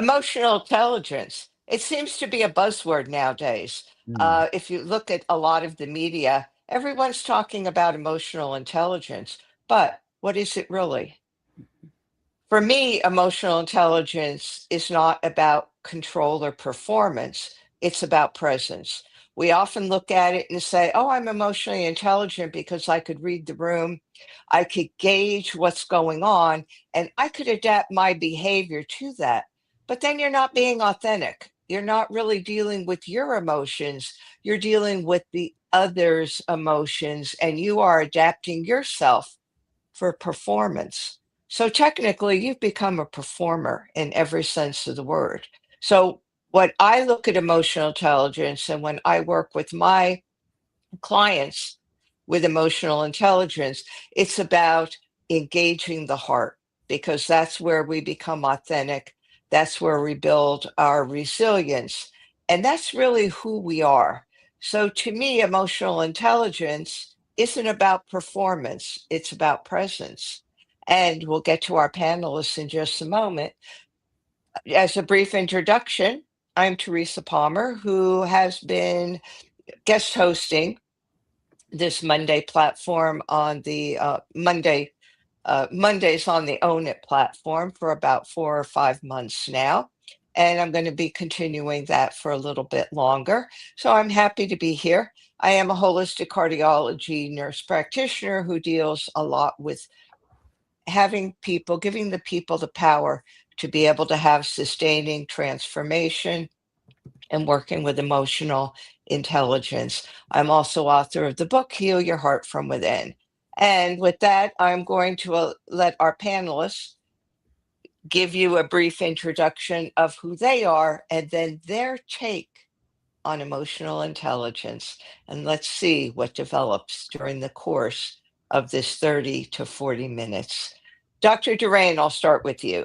Emotional intelligence. It seems to be a buzzword nowadays. Mm. If you look at a lot of the media, everyone's talking about emotional intelligence, but what is it really? For me, emotional intelligence is not about control or performance, it's about presence. We often look at it and say, oh, I'm emotionally intelligent because I could read the room, I could gauge what's going on, and I could adapt my behavior to that. But then you're not being authentic. You're not really dealing with your emotions, you're dealing with the other's emotions, and you are adapting yourself for performance. So technically, you've become a performer in every sense of the word. So, what I look at emotional intelligence, and when I work with my clients with emotional intelligence, it's about engaging the heart because that's where we become authentic. That's where we build our resilience. And that's really who we are. So, to me, emotional intelligence isn't about performance, it's about presence. And we'll get to our panelists in just a moment. As a brief introduction, I'm Teresa Palmer, who has been guest hosting this Monday platform on the Mondays on the Own It platform for about 4 or 5 months now. And I'm going to be continuing that for a little bit longer. So I'm happy to be here. I am a holistic cardiology nurse practitioner who deals a lot with having people, giving the people the power to be able to have sustaining transformation and working with emotional intelligence. I'm also author of the book, Heal Your Heart from Within. And with that, I'm going to let our panelists give you a brief introduction of who they are and then their take on emotional intelligence. And let's see what develops during the course of this 30 to 40 minutes. Dr. Durain, I'll start with you.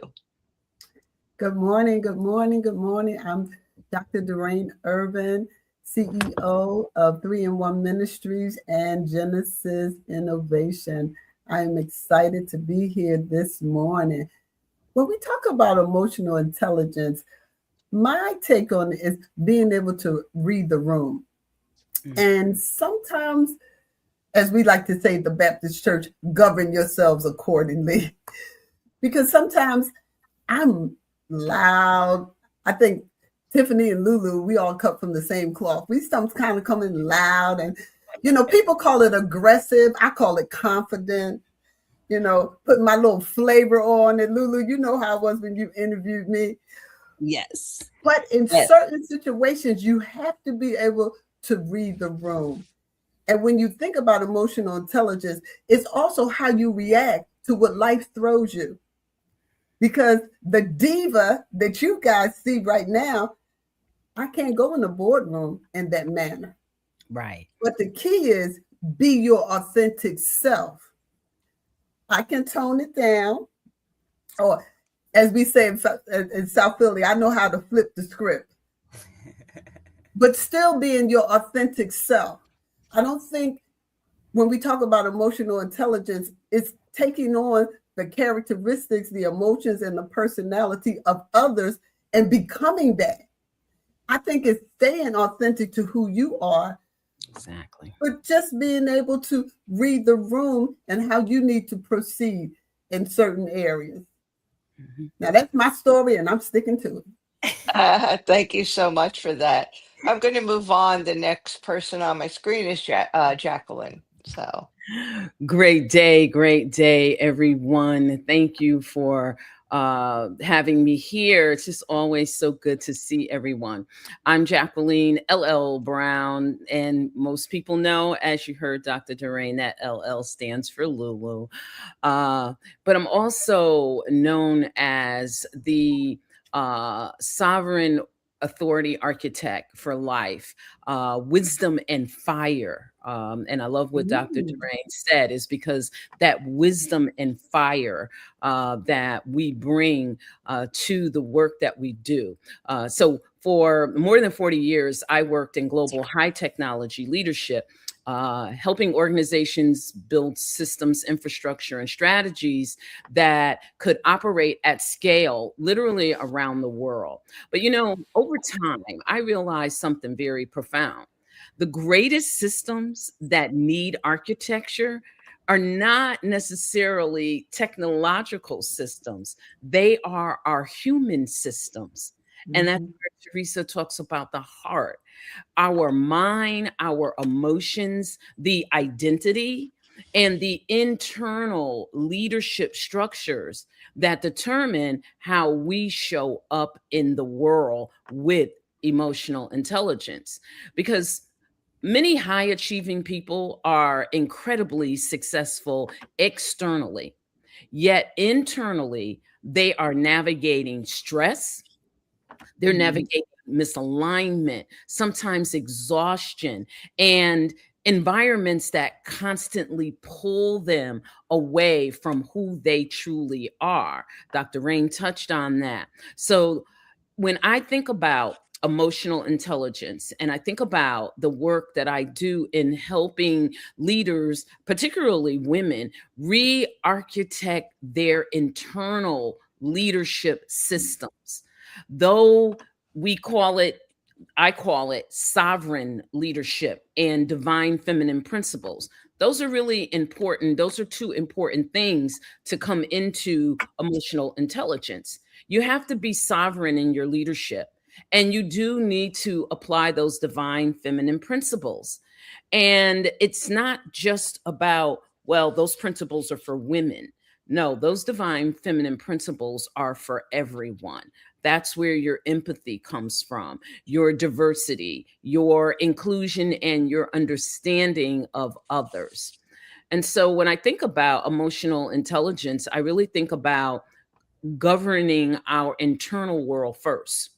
Good morning, good morning, good morning. I'm Dr. Durain Irvin, CEO of 3-in-1 Ministries and Genesis Innovation. I am excited to be here this morning. When we talk about emotional intelligence, my take on it is being able to read the room. And sometimes, as we like to say at the Baptist Church, govern yourselves accordingly. Because sometimes I'm loud. I think Tiffany and LuLu, we all cut from the same cloth. We sometimes kind of come in loud and, people call it aggressive. I call it confident, putting my little flavor on it. LuLu, you know how it was when you interviewed me. Yes. But in certain situations, you have to be able to read the room. And when you think about emotional intelligence, it's also how you react to what life throws you. Because the diva that you guys see right now, I can't go in the boardroom in that manner. Right. But the key is be your authentic self. I can tone it down, or as we say in South Philly, I know how to flip the script. But still being your authentic self. I don't think when we talk about emotional intelligence, it's taking on the characteristics, the emotions, and the personality of others and becoming that. I think it's staying authentic to who you are. Exactly. But just being able to read the room and how you need to proceed in certain areas. Mm-hmm. Now, that's my story, and I'm sticking to it. Thank you so much for that. I'm going to move on. The next person on my screen is Jacqueline. So great day, everyone. Thank you for having me here. It's just always so good to see everyone. I'm Jacqueline LL Brown, and most people know, as you heard Dr. Durain, that LL stands for LuLu. But I'm also known as the sovereign authority architect for life, wisdom and fire. And I love what Dr. Durain said, is because that wisdom and fire that we bring to the work that we do. So For more than 40 years, I worked in global high technology leadership, helping organizations build systems, infrastructure, and strategies that could operate at scale, literally around the world. But over time, I realized something very profound. The greatest systems that need architecture are not necessarily technological systems. They are our human systems. And that's Mhm. where Teresa talks about the heart, our mind, our emotions, the identity, and the internal leadership structures that determine how we show up in the world with emotional intelligence. Because many high achieving people are incredibly successful externally, yet internally, they are navigating stress, they're Mhm. navigating misalignment, sometimes exhaustion, and environments that constantly pull them away from who they truly are. Dr. Rain touched on that. So when I think about emotional intelligence and I think about the work that I do in helping leaders, particularly women, re-architect their internal leadership systems, though we call it, I call it sovereign leadership and divine feminine principles. Those are really important. Those are two important things to come into emotional intelligence. You have to be sovereign in your leadership, and you do need to apply those divine feminine principles. And it's not just about, well, those principles are for women. No, those divine feminine principles are for everyone. That's where your empathy comes from, your diversity, your inclusion, and your understanding of others. And so when I think about emotional intelligence, I really think about governing our internal world first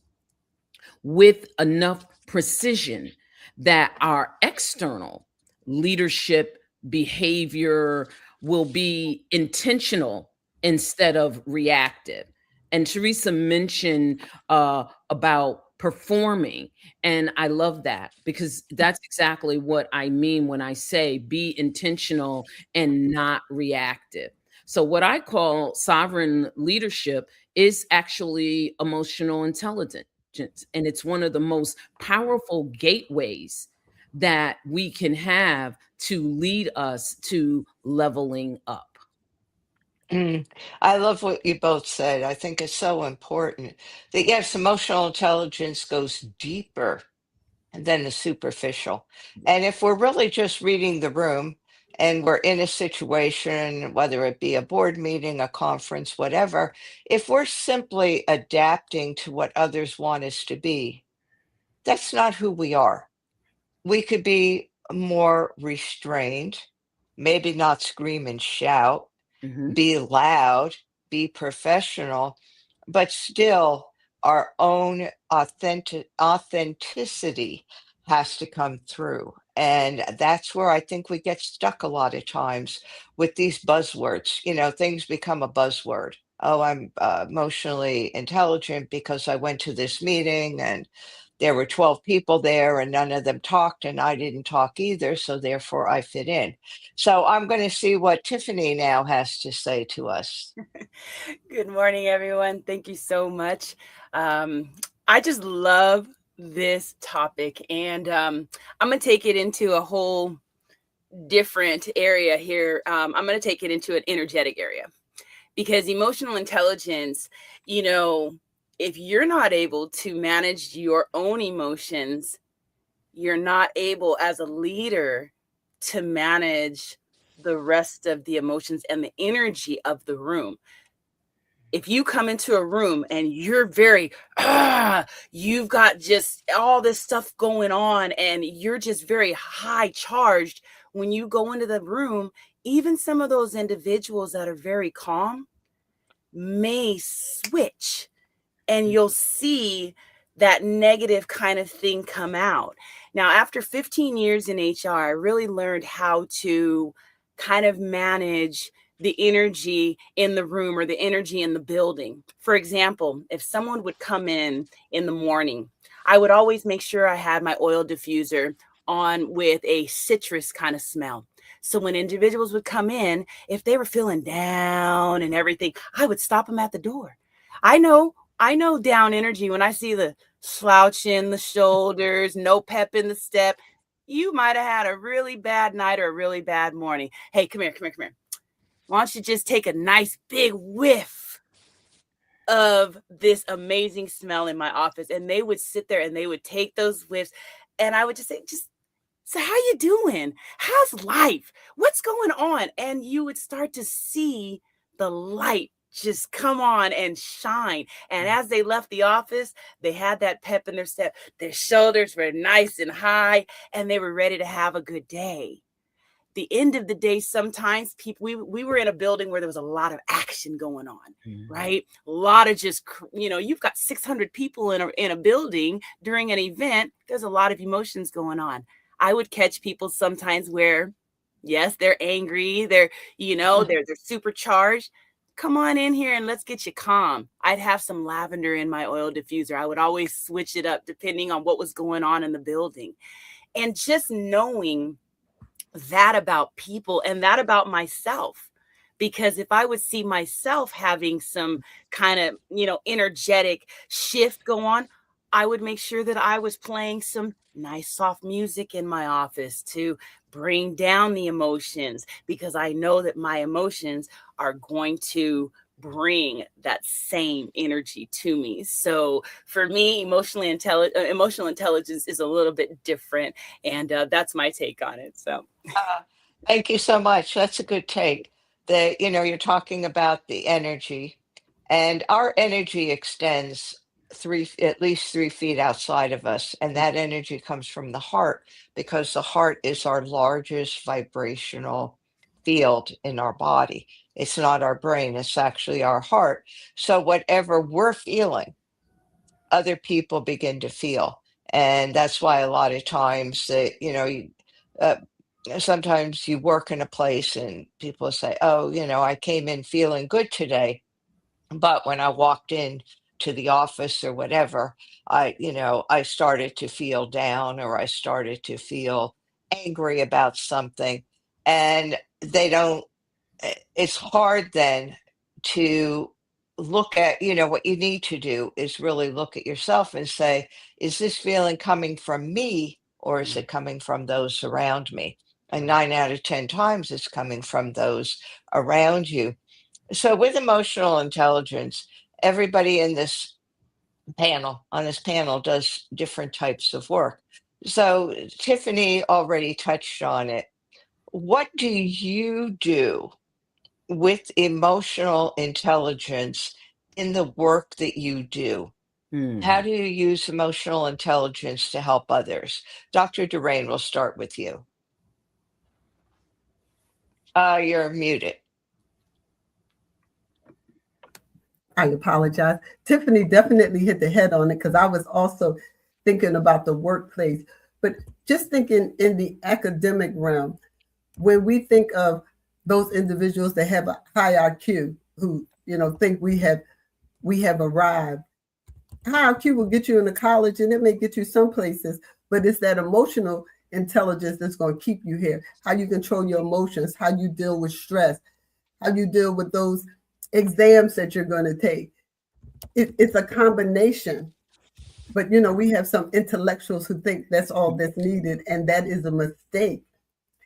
with enough precision that our external leadership behavior will be intentional instead of reactive. And Teresa mentioned about performing. And I love that because that's exactly what I mean when I say be intentional and not reactive. So, what I call sovereign leadership is actually emotional intelligence. And it's one of the most powerful gateways that we can have to lead us to leveling up. Mm. I love what you both said. I think it's so important that yes, emotional intelligence goes deeper than the superficial. And if we're really just reading the room and we're in a situation, whether it be a board meeting, a conference, whatever, if we're simply adapting to what others want us to be, that's not who we are. We could be more restrained, maybe not scream and shout, Mhm. be loud, be professional, but still our own authenticity has to come through. And that's where I think we get stuck a lot of times with these buzzwords. Things become a buzzword. Oh, I'm emotionally intelligent because I went to this meeting and there were 12 people there and none of them talked and I didn't talk either. So therefore I fit in. So I'm going to see what Tiffany now has to say to us. Good morning, everyone. Thank you so much. Um, I just love this topic, and I'm going to take it into a whole different area here. I'm going to take it into an energetic area because emotional intelligence, if you're not able to manage your own emotions, you're not able as a leader to manage the rest of the emotions and the energy of the room. If you come into a room and you're very, you've got just all this stuff going on and you're just very high charged, when you go into the room, even some of those individuals that are very calm may switch and you'll see that negative kind of thing come out. Now, after 15 years in HR, I really learned how to kind of manage the energy in the room or the energy in the building. For example, if someone would come in the morning, I would always make sure I had my oil diffuser on with a citrus kind of smell. So when individuals would come in, if they were feeling down and everything, I would stop them at the door. I know down energy when I see the slouch in the shoulders, no pep in the step. You might have had a really bad night or a really bad morning. Hey, come here. Why don't you just take a nice big whiff of this amazing smell in my office? And they would sit there and they would take those whiffs. And I would just say, so how you doing? How's life? What's going on? And you would start to see the light just come on and shine. And as they left the office, they had that pep in their step. Their shoulders were nice and high, and they were ready to have a good day. The end of the day, sometimes people, we were in a building where there was a lot of action going on, right? A lot of just, you've got 600 people in a building during an event. There's a lot of emotions going on. I would catch people sometimes where, yes, they're angry, they're supercharged. Come on in here and let's get you calm. I'd have some lavender in my oil diffuser. I would always switch it up depending on what was going on in the building. And just knowing that about people and that about myself, because if I would see myself having some kind of, energetic shift go on, I would make sure that I was playing some nice soft music in my office to bring down the emotions, because I know that my emotions are going to bring that same energy to me. So for me, emotional intelligence is a little bit different, and that's my take on it. So Thank you so much. That's a good take. You're talking about the energy, and our energy extends at least 3 feet outside of us, and that energy comes from the heart, because the heart is our largest vibrational field in our body. It's not our brain, it's actually our heart. So whatever we're feeling, other people begin to feel. And that's why a lot of times uh, sometimes you work in a place and people say, oh, I came in feeling good today. But when I walked in to the office or whatever, I started to feel down, or I started to feel angry about something. And they don't, it's hard then to look at, what you need to do is really look at yourself and say, is this feeling coming from me, or is it coming from those around me? And 9 out of 10 times it's coming from those around you. So with emotional intelligence, everybody in this panel does different types of work. So Tiffany already touched on it. What do you do with emotional intelligence in the work that you do? How do you use emotional intelligence to help others? Dr. Derain, we'll start with you. You're muted. I apologize. Tiffany definitely hit the head on it, because I was also thinking about the workplace, but just thinking in the academic realm, when we think of those individuals that have a high IQ, who think we have arrived. High IQ will get you into college, and it may get you some places, but it's that emotional intelligence that's going to keep you here. How you control your emotions, how you deal with stress, how you deal with those exams that you're going to take. It's a combination. But we have some intellectuals who think that's all that's needed, and that is a mistake,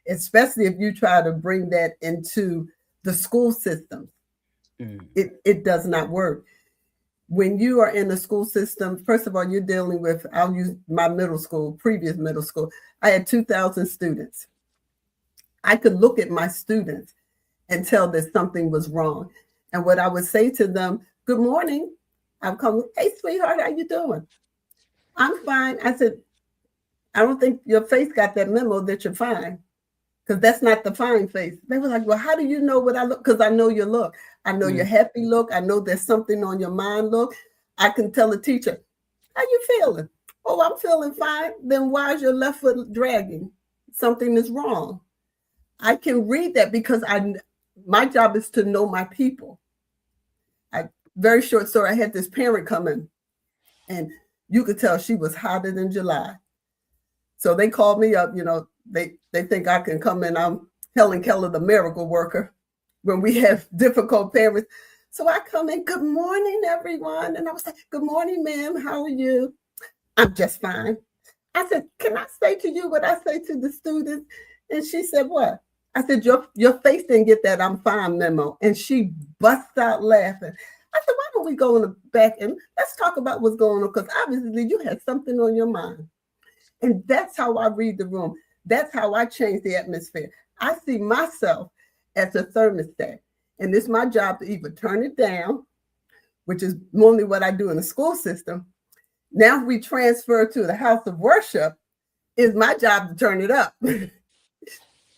especially if you try to bring that into the school system. It does not work. When you are in the school system, first of all, you're dealing with, I'll use my previous middle school. I had 2,000 students. I could look at my students and tell that something was wrong. And what I would say to them, good morning. I'll come, hey, sweetheart, how you doing? I'm fine. I said, I don't think your face got that memo that you're fine, because that's not the fine face. They were like, well, how do you know what I look? Because I know your look. I know your happy look. I know there's something on your mind look. I can tell a teacher, how you feeling? Oh, I'm feeling fine. Then why is your left foot dragging? Something is wrong. I can read that because my job is to know my people. Very short story. I had this parent come in, and you could tell she was hotter than July. So they called me up, they think I can come in. I'm Helen Keller, the miracle worker, when we have difficult parents. So I come in, good morning, everyone. And I was like, good morning, ma'am. How are you? I'm just fine. I said, can I say to you what I say to the students? And she said, what? I said, your face didn't get that I'm fine memo. And she busts out laughing. I said, why don't we go in the back and let's talk about what's going on? Because obviously you had something on your mind. And that's how I read the room. That's how I change the atmosphere. I see myself as a thermostat. And it's my job to either turn it down, which is normally what I do in the school system. Now if we transfer to the house of worship, it's my job to turn it up.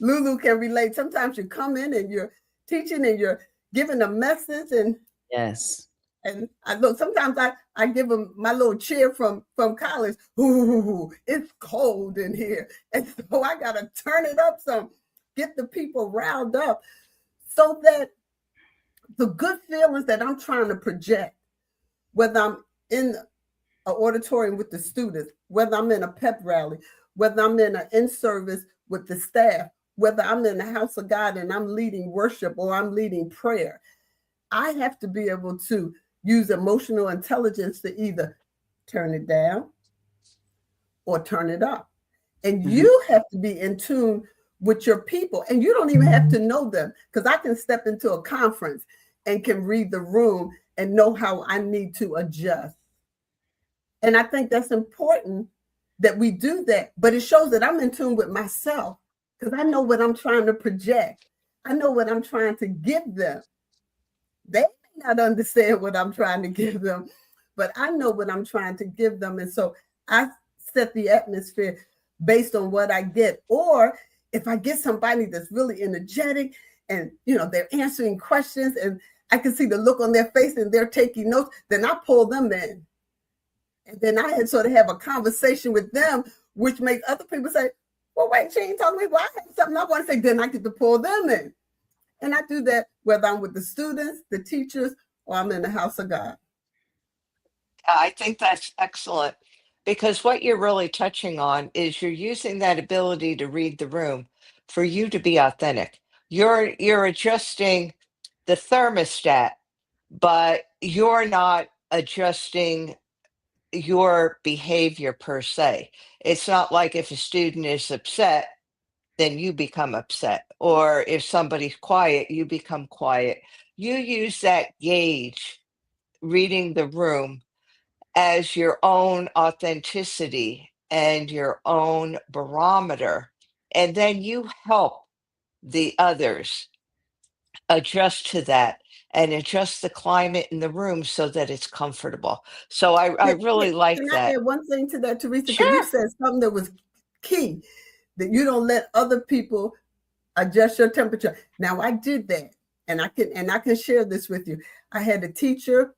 LuLu can relate. Sometimes you come in and you're teaching and you're giving a message, and yes, and I look. Sometimes I give them my little cheer from college. Ooh, it's cold in here, and so I gotta turn it up some, get the people riled up, so that the good feelings that I'm trying to project, whether I'm in an auditorium with the students, whether I'm in a pep rally, whether I'm in an in-service with the staff, whether I'm in the house of God and I'm leading worship or I'm leading prayer, I have to be able to use emotional intelligence to either turn it down or turn it up. And you have to be in tune with your people. And you don't even have to know them, because I can step into a conference and can read the room and know how I need to adjust. And I think that's important that we do that. But it shows that I'm in tune with myself, because I know what I'm trying to project. I know what I'm trying to give them. They may not understand what I'm trying to give them, but I know what I'm trying to give them. And so I set the atmosphere based on what I get. Or if I get somebody that's really energetic and, they're answering questions and I can see the look on their face and they're taking notes, then I pull them in. And then I had sort of have a conversation with them, which makes other people say, well, wait, she ain't talking to me. Well, I have something I want to say. Then I get to pull them in. And I do that whether I'm with the students, the teachers, or I'm in the house of God. I think that's excellent, because what you're really touching on is you're using that ability to read the room for you to be authentic. You're adjusting the thermostat, but you're not adjusting your behavior per se. It's not like if a student is upset, then you become upset, or if somebody's quiet, you become quiet. You use that gauge, reading the room, as your own authenticity and your own barometer. And then you help the others adjust to that and adjust the climate in the room so that it's comfortable. So I really like Can that. I add one thing to that, Teresa? Because you Sure. said something that was key, that you don't let other people adjust your temperature. Now I did that, and I can share this with you. I had a teacher.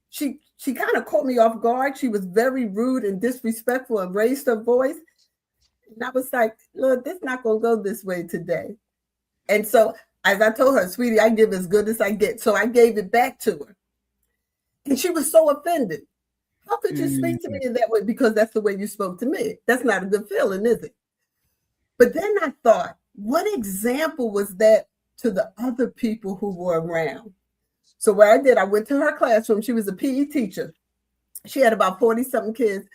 She kind of caught me off guard. She was very rude and disrespectful and raised her voice. And I was like, Lord, this is not going to go this way today. And so, as I told her, sweetie, I give as good as I get. So I gave it back to her. And she was so offended. How could you speak to me in that way? Because that's the way you spoke to me. That's not a good feeling, is it? But then I thought, what example was that to the other people who were around? So what I did, I went to her classroom. She was a PE teacher. She had about 40-something kids.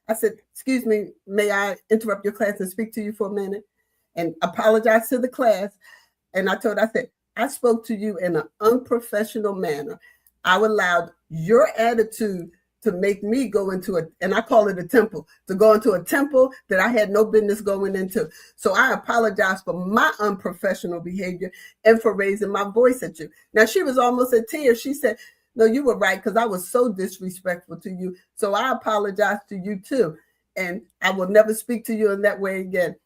I said, excuse me, may I interrupt your class and speak to you for a minute? And apologize to the class. And I said, I spoke to you in an unprofessional manner. I allowed your attitude to make me go into and I call it a temple, to go into a temple that I had no business going into. So I apologize for my unprofessional behavior and for raising my voice at you. Now, she was almost in tears. She said, no, you were right, because I was so disrespectful to you. So I apologize to you too. And I will never speak to you in that way again.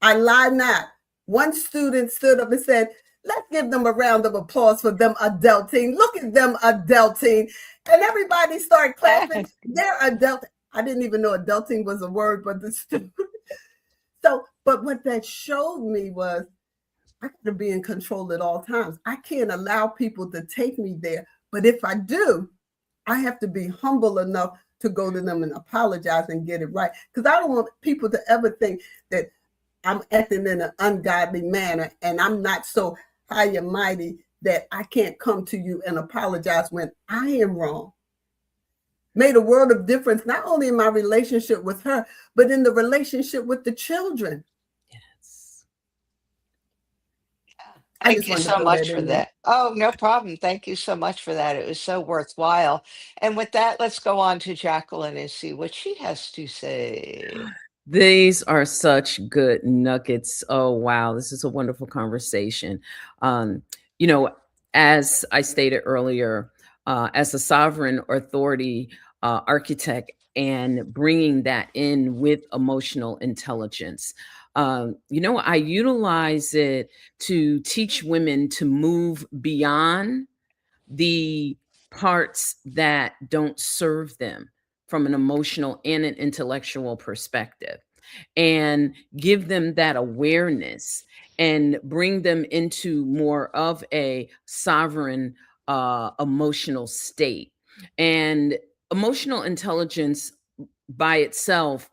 I lie not. One student stood up and said, let's give them a round of applause for them adulting. Look at them adulting. And everybody started clapping. They're adult. I didn't even know adulting was a word, but the student. But what that showed me was I got to be in control at all times. I can't allow people to take me there. But if I do, I have to be humble enough to go to them and apologize and get it right. Because I don't want people to ever think that I'm acting in an ungodly manner and I'm not so high and mighty that I can't come to you and apologize when I am wrong. Made a world of difference, not only in my relationship with her, but in the relationship with the children. Yes. Thank you so much for that. Oh, no problem. Thank you so much for that. It was so worthwhile. And with that, let's go on to Jacqueline and see what she has to say. These are such good nuggets. Oh, wow. This is a wonderful conversation. You know, as I stated earlier, as a sovereign authority architect and bringing that in with emotional intelligence, you know, I utilize it to teach women to move beyond the parts that don't serve them from an emotional and an intellectual perspective, and give them that awareness and bring them into more of a sovereign emotional state. And emotional intelligence by itself,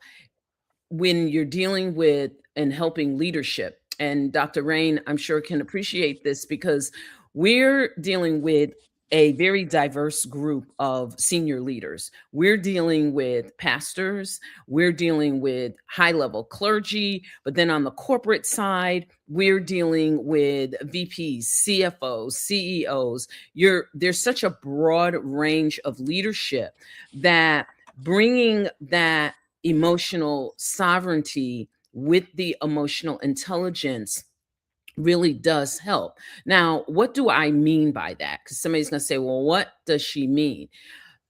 when you're dealing with and helping leadership, and Dr. Rain, I'm sure, can appreciate this because we're dealing with a very diverse group of senior leaders. We're dealing with pastors, we're dealing with high level clergy, but then on the corporate side, we're dealing with VPs, CFOs, CEOs. There's such a broad range of leadership that bringing that emotional sovereignty with the emotional intelligence really does help. Now, what do I mean by that? Because somebody's going to say, well, what does she mean?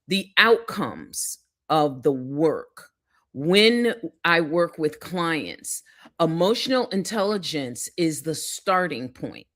The outcomes of the work. When I work with clients, emotional intelligence is the starting point.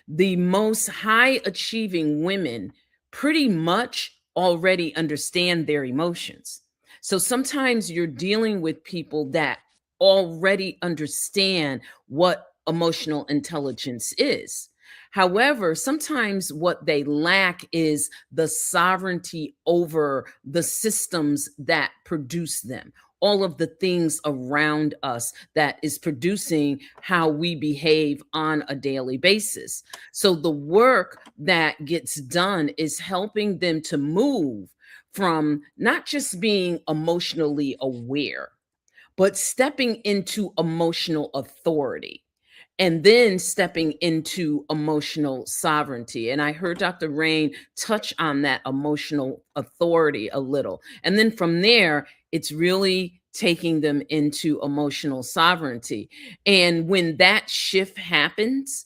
The most high achieving women pretty much already understand their emotions. So sometimes you're dealing with people that already understand what emotional intelligence is. However, sometimes what they lack is the sovereignty over the systems that produce them, all of the things around us that is producing how we behave on a daily basis. So the work that gets done is helping them to move from not just being emotionally aware, but stepping into emotional authority and then stepping into emotional sovereignty. And I heard Dr. Rain touch on that emotional authority a little. And then from there, it's really taking them into emotional sovereignty. And when that shift happens,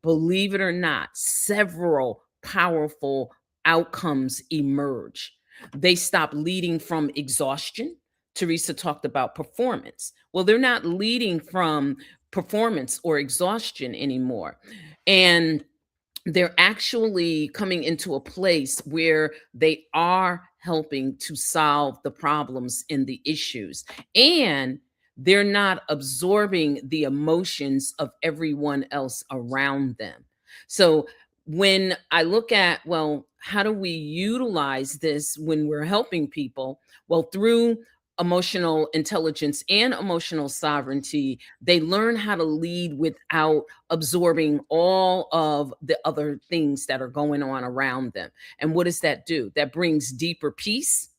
believe it or not, several powerful outcomes emerge. They stop leading from exhaustion. Teresa talked about performance. Well, they're not leading from performance or exhaustion anymore. And they're actually coming into a place where they are helping to solve the problems and the issues. And they're not absorbing the emotions of everyone else around them. So when I look at, well, how do we utilize this when we're helping people? Well, through emotional intelligence and emotional sovereignty, they learn how to lead without absorbing all of the other things that are going on around them. And what does that do? That brings deeper peace.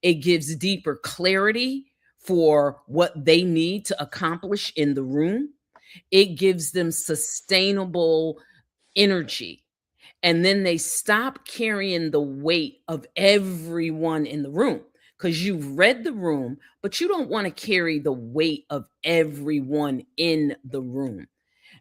It gives deeper clarity for what they need to accomplish in the room. It gives them sustainable energy. And then they stop carrying the weight of everyone in the room, because you've read the room, but you don't want to carry the weight of everyone in the room.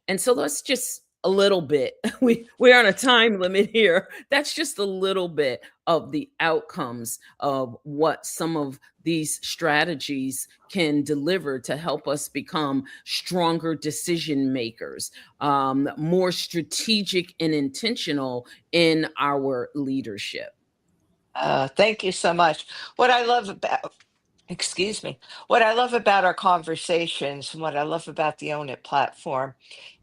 And so that's just a little bit. We're on a time limit here. That's just a little bit of the outcomes of what some of these strategies can deliver to help us become stronger decision makers, more strategic and intentional in our leadership. Thank you so much. What I love about, excuse me, what I love about our conversations and what I love about the Own It platform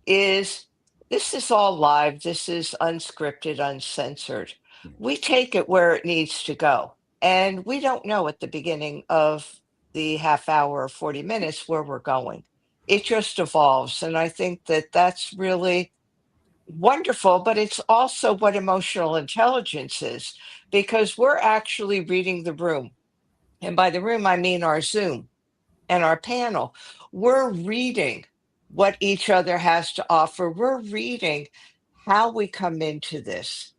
is this is all live. This is unscripted, uncensored. We take it where it needs to go. And we don't know at the beginning of the half hour or 40 minutes where we're going. It just evolves. And I think that that's really wonderful, but it's also what emotional intelligence is, because we're actually reading the room. And by the room, I mean our Zoom and our panel. We're reading what each other has to offer. We're reading how we come into this,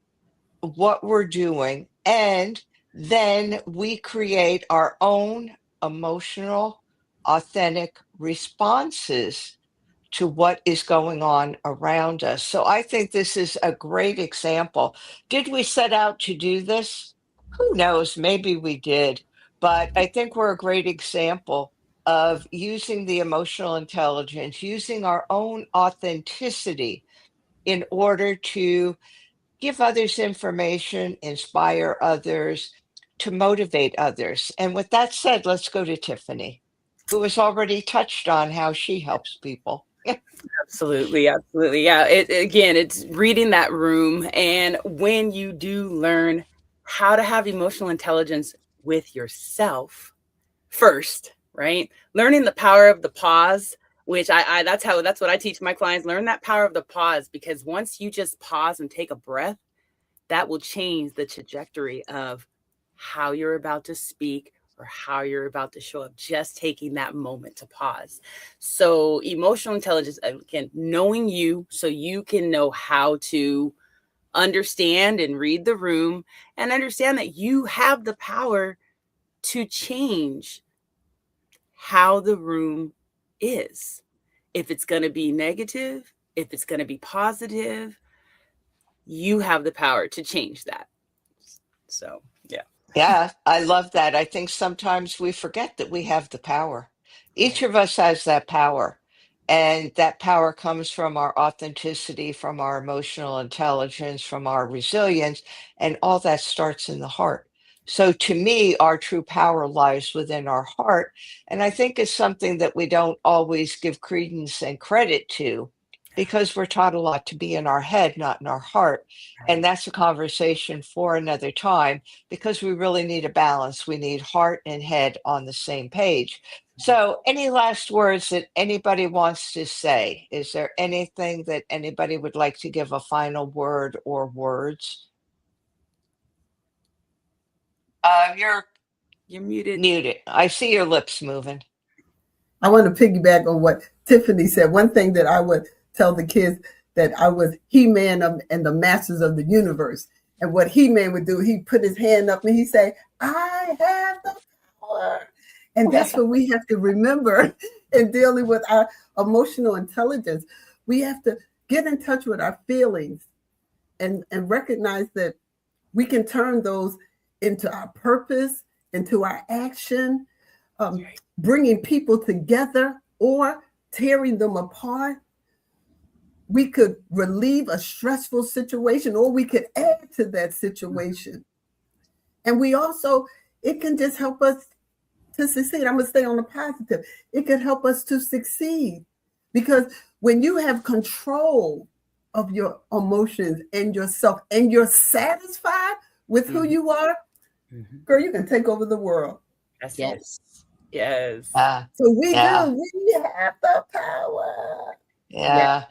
what we're doing, and then we create our own emotional, authentic responses to what is going on around us. So I think this is a great example. Did we set out to do this? Who knows? Maybe we did. But I think we're a great example of using the emotional intelligence, using our own authenticity in order to give others information, inspire others, to motivate others. And with that said, let's go to Tiffany, who has already touched on how she helps people. Absolutely, absolutely. Yeah. Again, it's reading that room. And when you do learn how to have emotional intelligence with yourself first, right? Learning the power of the pause, which that's what I teach my clients. Learn that power of the pause, because once you just pause and take a breath, that will change the trajectory of how you're about to speak or how you're about to show up, just taking that moment to pause. So emotional intelligence, again, knowing you so you can know how to understand and read the room and understand that you have the power to change how the room is. If it's going to be negative, if it's going to be positive, you have the power to change that. So, yeah. Yeah, I love that. I think sometimes we forget that we have the power. Each of us has that power, and that power comes from our authenticity, from our emotional intelligence, from our resilience, and all that starts in the heart. So to me, our true power lies within our heart, and I think it's something that we don't always give credence and credit to, because we're taught a lot to be in our head, not in our heart. And that's a conversation for another time, because we really need a balance. We need heart and head on the same page. So, any last words that anybody wants to say? Is there anything that anybody would like to give a final word or words? You're You're muted. muted. I see your lips moving. I want to piggyback on what Tiffany said. One thing that I would tell the kids, that I was He-Man and the Masters of the Universe. And what He-Man would do, he'd put his hand up and he'd say, I have the power. And that's what we have to remember in dealing with our emotional intelligence. We have to get in touch with our feelings and recognize that we can turn those into our purpose, into our action, bringing people together or tearing them apart. We could relieve a stressful situation, or we could add to that situation. And we also, it can just help us to succeed. I'm going to stay on the positive. It could help us to succeed, because when you have control of your emotions and yourself, and you're satisfied with who you are, girl, you can take over the world. That's Yes. it. Yes. So we Yeah. do. We have the power. Yeah.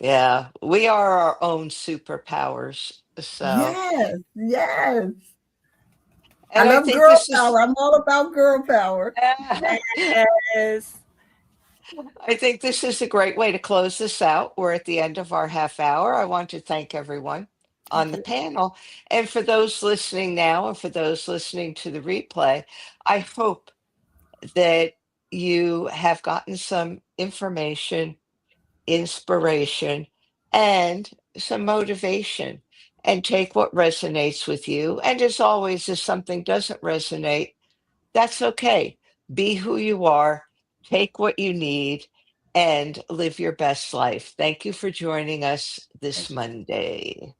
Yeah. We are our own superpowers. So, Yes, yes. I and I love think girl this is, power. I'm all about girl power. Yes. I think this is a great way to close this out. We're at the end of our half hour. I want to thank everyone on the panel. And for those listening now, and for those listening to the replay, I hope that you have gotten some information, inspiration, and some motivation, and take what resonates with you. And as always, if something doesn't resonate, that's okay. Be who you are, take what you need, and live your best life. Thank you for joining us this Monday.